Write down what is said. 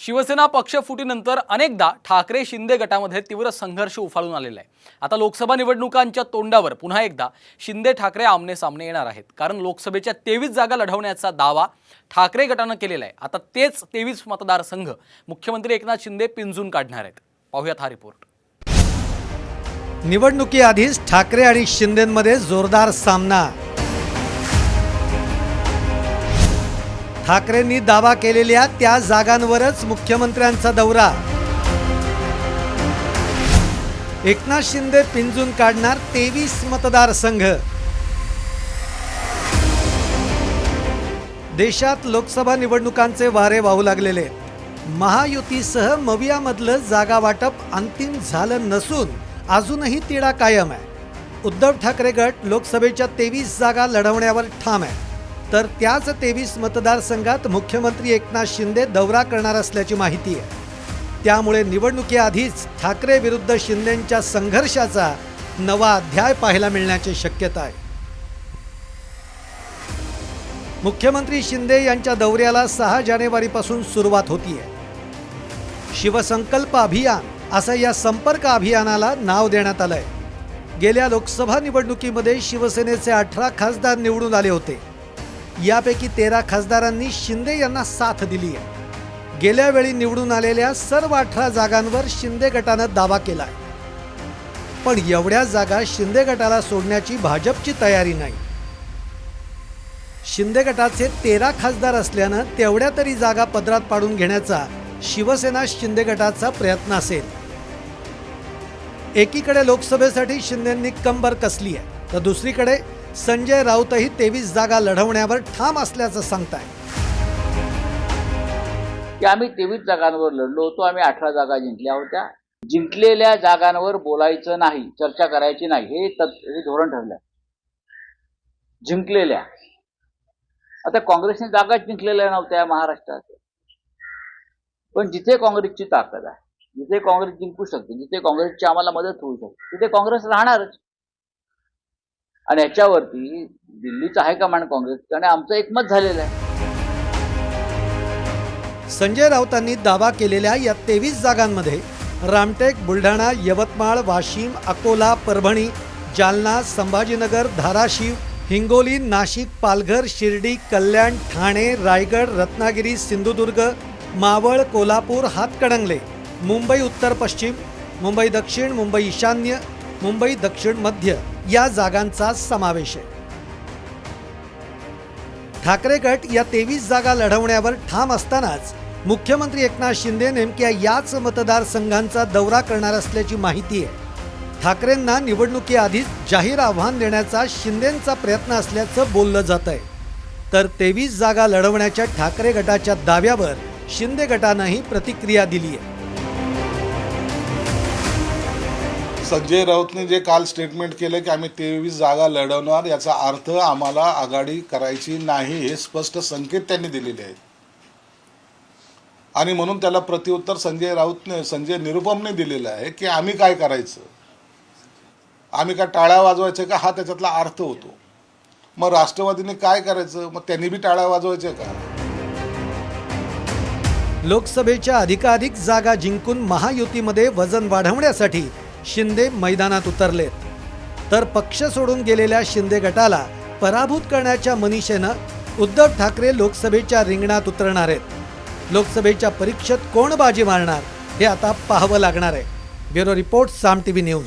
शिवसेना पक्षफुटीनंतर अनेकदा ठाकरे शिंदे गटामध्ये तीव्र संघर्ष उफाळून आलेला आहे। आता लोकसभा निवडणुकांच्या तोंडावर पुन्हा एकदा शिंदे ठाकरे आमने सामने येणार आहेत, कारण लोकसभेच्या 23 जागा लढवण्याचा दावा ठाकरे गटाने केलेला आहे। आता तेच 23 मतदारसंघ मुख्यमंत्री एकनाथ शिंदे पिंजून काढणार आहेत। पाहूयात हा रिपोर्ट। निवडणुकीआधीच ठाकरे आणि शिंदेंमध्ये जोरदार सामना। ठाकरेंनी दावा केलेल्या त्या जागांवरच मुख्यमंत्र्यांचा दौरा। एकनाथ शिंदे पिंजून काढणार 23 मतदारसंघ। देशात लोकसभा निवडणुकांचे वारे वाहू लागलेले। महायुतीसह मवियामधलं जागा वाटप अंतिम झालं नसून अजूनही तिढा कायम आहे। उद्धव ठाकरे गट लोकसभेच्या 23 जागा लढवण्यावर ठाम आहे, तर त्याच 23 मतदारसंघात मुख्यमंत्री एकनाथ शिंदे दौरा करणार असल्याची माहिती आहे। त्यामुळे निवडणुकीआधीच ठाकरे विरुद्ध शिंदेंच्या संघर्षाचा नवा अध्याय पाहायला मिळण्याची शक्यता आहे। मुख्यमंत्री शिंदे यांच्या दौऱ्याला 6 जानेवारीपासून सुरुवात होतीये। शिवसंकल्प अभियान असं या संपर्क अभियानाला नाव देण्यात आलंय। गेल्या लोकसभा निवडणुकीमध्ये शिवसेनेचे 18 खासदार निवडून आले होते। यापैकी 13 खासदारांनी शिंदे यांना साथ दिली आहे। गेल्या वेळी निवडून आलेल्या सर्व 18 जागांवर शिंदे गटानं दावा केलाय, पण एवढ्या जागा शिंदे गटाला सोडण्याची भाजपची तयारी नाही। शिंदे गटाचे 13 खासदार असल्यानं तेवढ्या तरी जागा पदरात पाडून घेण्याचा शिवसेना शिंदे गटाचा प्रयत्न असेल। एकीकडे लोकसभेसाठी शिंदेंनी कंबर कसली आहे, तर दुसरीकडे संजय राऊतही 23 जागा लढवण्यावर ठाम असल्याचं सांगताय। की आम्ही 23 जागांवर लढलो होतो, आम्ही 18 जागा जिंकल्या होत्या। जिंकलेल्या जागांवर बोलायचं नाही, चर्चा करायची नाही, हे धोरण ठरलं। जिंकलेल्या, आता काँग्रेसने जागा जिंकलेल्या नव्हत्या महाराष्ट्रात, पण जिथे काँग्रेसची ताकद आहे, जिथे काँग्रेस जिंकू शकते, जिथे काँग्रेसची आम्हाला मदत होऊ शकते, तिथे काँग्रेस राहणारच। आणि याच्यावरती दिल्लीचं हायकमांड काँग्रेसचं आणि आमचं एकमत झालेलं आहे। संजय राऊतांनी दावा केलेल्या या 23 जागांमध्ये रामटेक, बुलढाणा, यवतमाळ, वाशिम, अकोला, परभणी, जालना, संभाजीनगर, धाराशिव, हिंगोली, नाशिक, पालघर, शिर्डी, कल्याण, ठाणे, रायगड, रत्नागिरी, सिंधुदुर्ग, मावळ, कोल्हापूर, हातकणंगले, मुंबई उत्तर पश्चिम, मुंबई दक्षिण, मुंबई ईशान्य, मुंबई दक्षिण मध्य या जागांचा समावेश आहे। ठाकरे गट या 23 जागा लढवण्यावर ठाम असतानाच मुख्यमंत्री एकनाथ शिंदे नेमक्या याच मतदारसंघांचा दौरा करणार असल्याची माहिती आहे। ठाकरेंना निवडणुकीआधीच जाहीर आव्हान देण्याचा शिंदेंचा प्रयत्न असल्याचं बोललं जात आहे, तर 23 जागा लढवण्याच्या ठाकरे गटाच्या दाव्यावर शिंदे गटानंही प्रतिक्रिया दिली आहे। संजय राऊतने जे काल स्टेटमेंट केलं की आम्ही 23 जागा लढवणार, याचा अर्थ आम्हाला आघाडी करायची नाही, हे स्पष्ट संकेत त्यांनी दिलेले आहेत। आणि म्हणून त्याला प्रत्युत्तर संजय निरुपमने दिलेलं आहे की आम्ही काय करायचं, आम्ही काय टाळ्या वाजवायचं का, हा त्याच्यातला अर्थ होतो। मग राष्ट्रवादीने काय करायचं, मग त्यांनी बी टाळ्या वाजवायच्या का? लोकसभेच्या अधिकाधिक जागा जिंकून महायुतीमध्ये वजन वाढवण्यासाठी शिंदे मैदानात उतरलेत, तर पक्ष सोडून गेलेल्या शिंदे गटाला पराभूत करण्याच्या मनीषेनं उद्धव ठाकरे लोकसभेच्या रिंगणात उतरणार आहेत। लोकसभेच्या परीक्षेत कोण बाजी मारणार हे आता पाहावं लागणार आहे। ब्युरो रिपोर्ट, साम टीव्ही न्यूज।